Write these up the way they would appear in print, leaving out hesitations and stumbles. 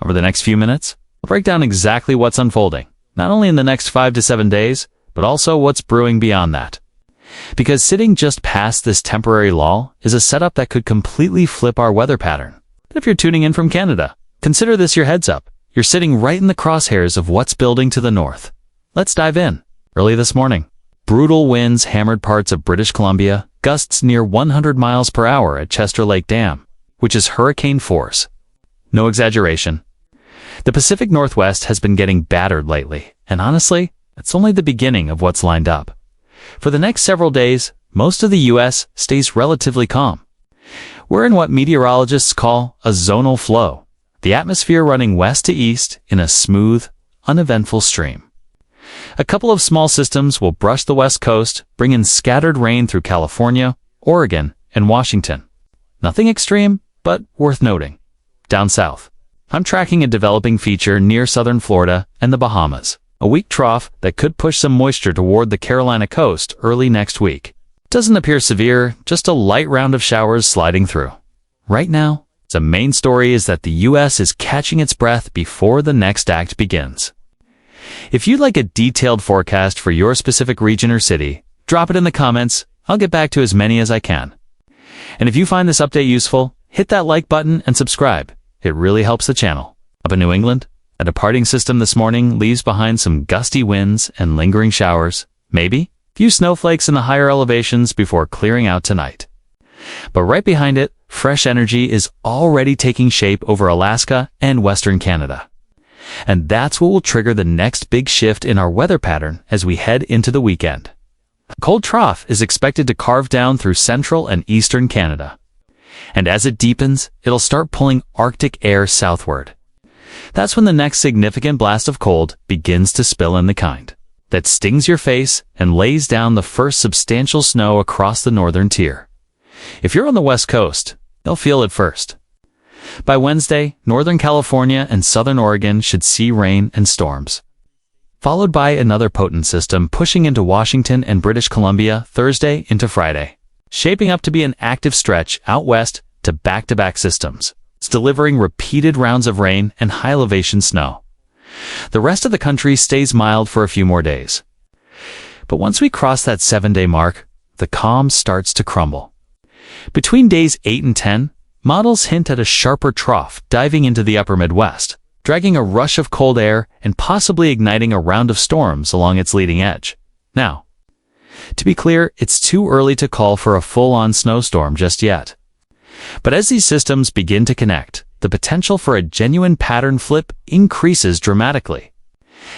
Over the next few minutes, I'll break down exactly what's unfolding, not only in the next 5 to 7 days, but also what's brewing beyond that. Because sitting just past this temporary lull is a setup that could completely flip our weather pattern. But if you're tuning in from Canada, consider this your heads up. You're sitting right in the crosshairs of what's building to the north. Let's dive in. Early this morning, brutal winds hammered parts of British Columbia, gusts near 100 miles per hour at Chester Lake Dam, which is hurricane force. No exaggeration. The Pacific Northwest has been getting battered lately, and honestly, it's only the beginning of what's lined up. For the next several days, most of the U.S. stays relatively calm. We're in what meteorologists call a zonal flow, the atmosphere running west to east in a smooth, uneventful stream. A couple of small systems will brush the west coast, bring in scattered rain through California, Oregon, and Washington. Nothing extreme, but worth noting. Down south, I'm tracking a developing feature near southern Florida and the Bahamas, a weak trough that could push some moisture toward the Carolina coast early next week. Doesn't appear severe, just a light round of showers sliding through. Right now, the main story is that the U.S. is catching its breath before the next act begins. If you'd like a detailed forecast for your specific region or city, drop it in the comments. I'll get back to as many as I can. And if you find this update useful, hit that like button and subscribe. It really helps the channel. Up in New England, a departing system this morning leaves behind some gusty winds and lingering showers, maybe a few snowflakes in the higher elevations before clearing out tonight. But right behind it, fresh energy is already taking shape over Alaska and Western Canada. And that's what will trigger the next big shift in our weather pattern as we head into the weekend. A cold trough is expected to carve down through central and eastern Canada. And as it deepens, it'll start pulling Arctic air southward. That's when the next significant blast of cold begins to spill in, the kind that stings your face and lays down the first substantial snow across the northern tier. If you're on the west coast, you'll feel it first. By Wednesday, Northern California and Southern Oregon should see rain and storms, followed by another potent system pushing into Washington and British Columbia Thursday into Friday, shaping up to be an active stretch out west to back-to-back systems. It's delivering repeated rounds of rain and high-elevation snow. The rest of the country stays mild for a few more days. But once we cross that 7-day mark, the calm starts to crumble. Between days 8 and 10, models hint at a sharper trough diving into the upper Midwest, dragging a rush of cold air and possibly igniting a round of storms along its leading edge. Now, to be clear, it's too early to call for a full-on snowstorm just yet. But as these systems begin to connect, the potential for a genuine pattern flip increases dramatically.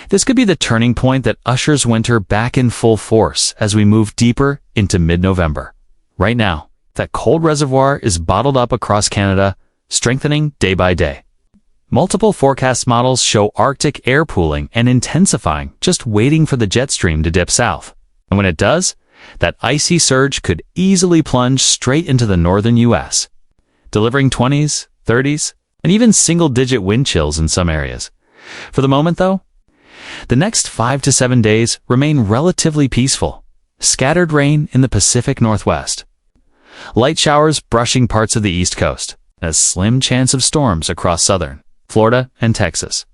This could be the turning point that ushers winter back in full force as we move deeper into mid-November. Right now, that cold reservoir is bottled up across Canada, strengthening day by day. Multiple forecast models show Arctic air pooling and intensifying, just waiting for the jet stream to dip south. And when it does, that icy surge could easily plunge straight into the northern U.S., delivering 20s, 30s, and even single-digit wind chills in some areas. For the moment, though, the next 5 to 7 days remain relatively peaceful. Scattered rain in the Pacific Northwest, light showers brushing parts of the East Coast, and a slim chance of storms across southern Florida and Texas.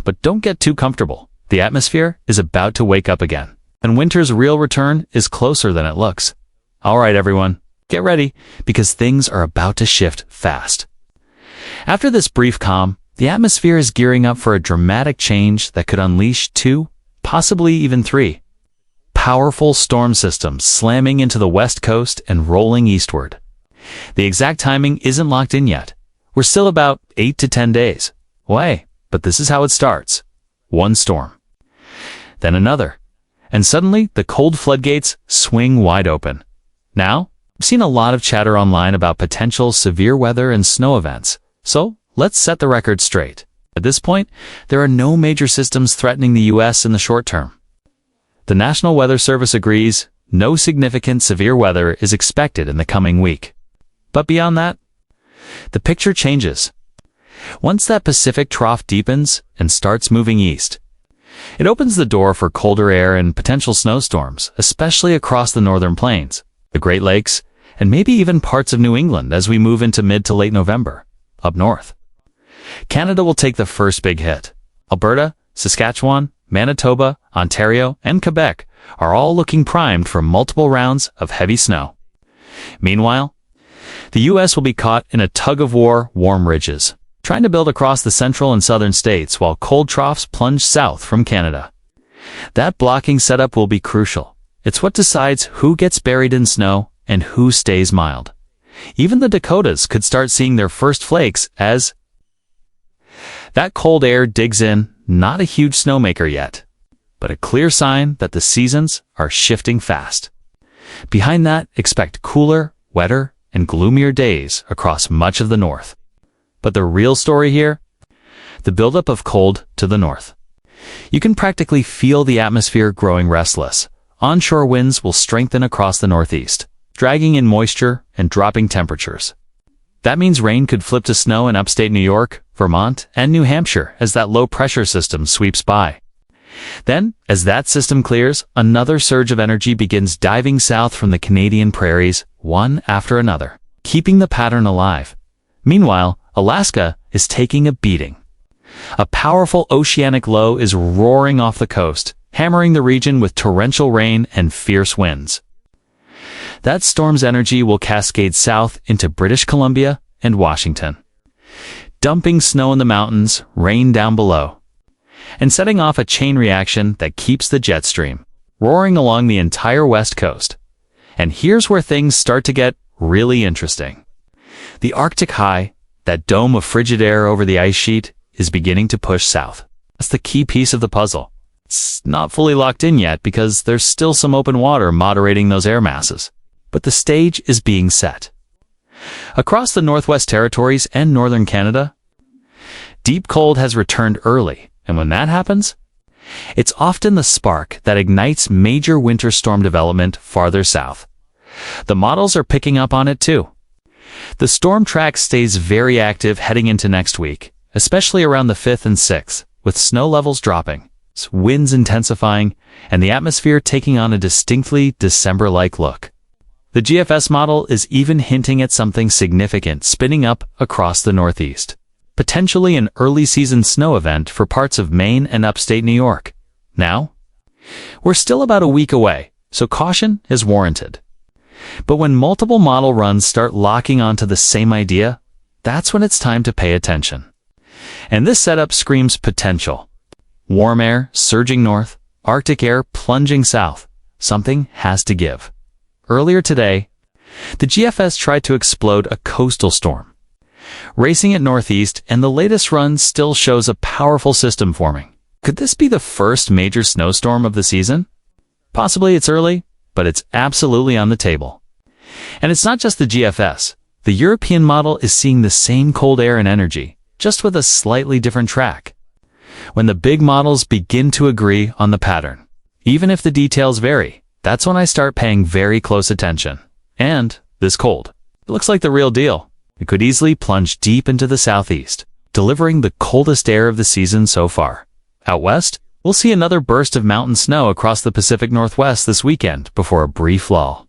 But don't get too comfortable. The atmosphere is about to wake up again, and winter's real return is closer than it looks. All right, everyone, get ready, because things are about to shift fast. After this brief calm, the atmosphere is gearing up for a dramatic change that could unleash 2, possibly even 3, powerful storm systems slamming into the west coast and rolling eastward. The exact timing isn't locked in yet. We're still about 8 to 10 days away, but this is how it starts. One storm, then another, and suddenly the cold floodgates swing wide open. Now, I've seen a lot of chatter online about potential severe weather and snow events, so let's set the record straight. At this point, there are no major systems threatening the U.S. in the short term. The National Weather Service agrees no significant severe weather is expected in the coming week. But beyond that, the picture changes. Once that Pacific trough deepens and starts moving east, it opens the door for colder air and potential snowstorms, especially across the northern plains, the Great Lakes, and maybe even parts of New England as we move into mid to late November, up north. Canada will take the first big hit. Alberta, Saskatchewan, Manitoba, Ontario, and Quebec are all looking primed for multiple rounds of heavy snow. Meanwhile, the U.S. will be caught in a tug-of-war warm ridges, trying to build across the central and southern states while cold troughs plunge south from Canada. That blocking setup will be crucial. It's what decides who gets buried in snow and who stays mild. Even the Dakotas could start seeing their first flakes as that cold air digs in, not a huge snowmaker yet, but a clear sign that the seasons are shifting fast. Behind that, expect cooler, wetter, and gloomier days across much of the north. But the real story here? The buildup of cold to the north. You can practically feel the atmosphere growing restless. Onshore winds will strengthen across the northeast, dragging in moisture and dropping temperatures. That means rain could flip to snow in upstate New York, Vermont, and New Hampshire as that low-pressure system sweeps by. Then, as that system clears, another surge of energy begins diving south from the Canadian prairies, one after another, keeping the pattern alive. Meanwhile, Alaska is taking a beating. A powerful oceanic low is roaring off the coast, hammering the region with torrential rain and fierce winds. That storm's energy will cascade south into British Columbia and Washington, dumping snow in the mountains, rain down below, and setting off a chain reaction that keeps the jet stream roaring along the entire west coast. And here's where things start to get really interesting. The Arctic high, that dome of frigid air over the ice sheet, is beginning to push south. That's the key piece of the puzzle. It's not fully locked in yet because there's still some open water moderating those air masses. But the stage is being set. Across the Northwest Territories and northern Canada, deep cold has returned early, and when that happens, it's often the spark that ignites major winter storm development farther south. The models are picking up on it too. The storm track stays very active heading into next week, especially around the 5th and 6th, with snow levels dropping, winds intensifying, and the atmosphere taking on a distinctly December-like look. The GFS model is even hinting at something significant spinning up across the Northeast, potentially an early-season snow event for parts of Maine and upstate New York. Now, we're still about a week away, so caution is warranted. But when multiple model runs start locking onto the same idea, that's when it's time to pay attention. And this setup screams potential. Warm air surging north, Arctic air plunging south. Something has to give. Earlier today, the GFS tried to explode a coastal storm, racing it northeast, and the latest run still shows a powerful system forming. Could this be the first major snowstorm of the season? Possibly it's early, but it's absolutely on the table. And it's not just the GFS. The European model is seeing the same cold air and energy, just with a slightly different track. When the big models begin to agree on the pattern, even if the details vary, that's when I start paying very close attention. And this cold, it looks like the real deal. It could easily plunge deep into the southeast, delivering the coldest air of the season so far. Out west, we'll see another burst of mountain snow across the Pacific Northwest this weekend before a brief lull.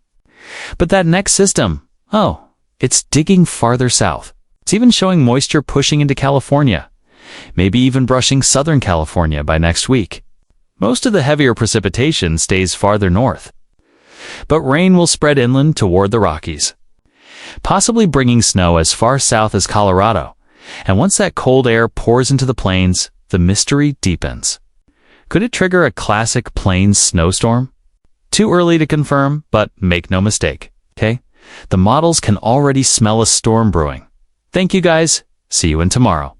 But that next system, it's digging farther south. It's even showing moisture pushing into California, maybe even brushing Southern California by next week. Most of the heavier precipitation stays farther north, but rain will spread inland toward the Rockies, possibly bringing snow as far south as Colorado. And once that cold air pours into the plains, the mystery deepens. Could it trigger a classic plains snowstorm? Too early to confirm, but make no mistake, okay? The models can already smell a storm brewing. Thank you guys. See you in tomorrow.